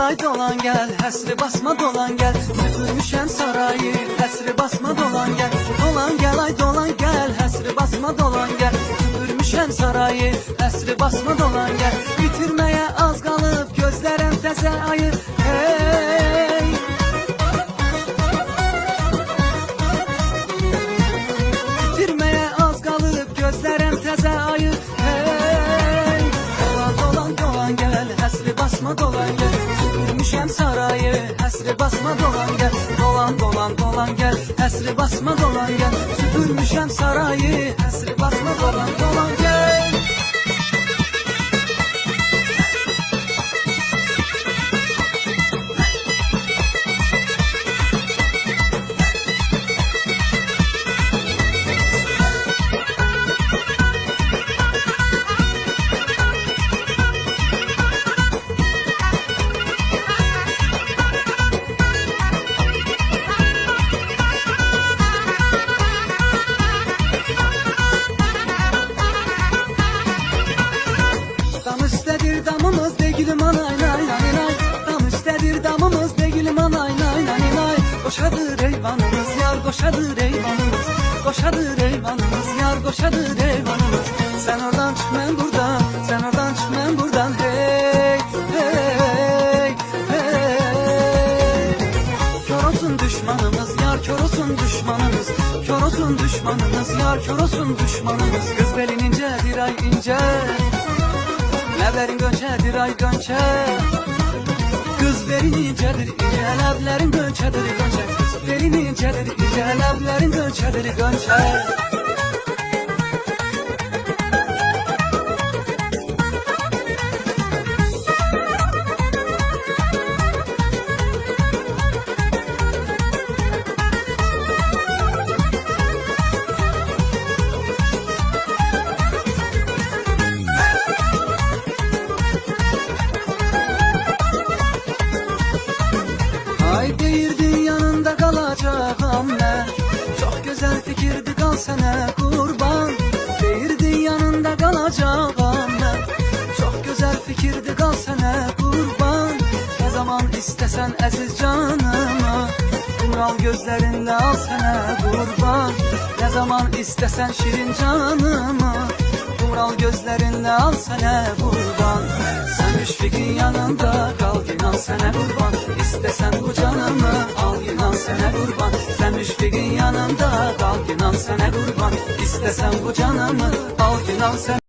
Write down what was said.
ay dolan gel, həsri basma dolan gel. Süpürmüşəm sarayı, həsri basma dolan gel. Dolan gel ay dolan gel, həsri basma dolan gel. Süpürmüşəm sarayı, həsri basma dolan gel. Bitirməyə az qalıb, gözlərəm təzə ayı. Hey! Bitirməyə az qalıb, gözlərəm təzə ayı. Hey! Dolan dolan dolan gel, həsri basma dolan gel. Süpürmüşəm sarayı, həsri basma dolan gel. Dolan dolan dolan gel, həsri basma dolan gel. Süpürmüşəm sarayı, həsri basma dolan dolan gel. Dam üstədir damımız degilim anay nay nay nay. Dam üstədir damımız degilim anay nay nay nay. Qoşadır eyvanımız yar, qoşadır eyvanımız. Qoşadır eyvanımız yar, qoşadır eyvanımız. Sen oradan çık mən buradan, sen oradan çık mən buradan. Hey hey hey. Kör olsun düşmanımız yar, kör olsun düşmanımız. Kör olsun düşmanımız yar, kör olsun düşmanımız. Kız belin incedir ay ince. Ləblərin gönçədir ay gönçə. Qız belin incədir incə, ləblərin gönçədir gönçə. Qız belin incədir incə, ləblərin gönçədir gönçə. Ay deyirdin yanında kalacağım ben. Çok güzel fikirdi kal sana kurban. Deyirdin yanında kalacağım ben. Çok güzel fikirdi kal sana kurban. Ne zaman istesen aziz canımı, kumral gözlerinle al sana kurban. Ne zaman istesen şirin canımı, kumral gözlerinle al sana kurban. Sen müşfikin yanında kal, inan sana kurban. İstesen bu canımı al, inan sana kurban. Sen müşfikin yanında kal, inan sana kurban. İstesen bu canımı al, inan sana.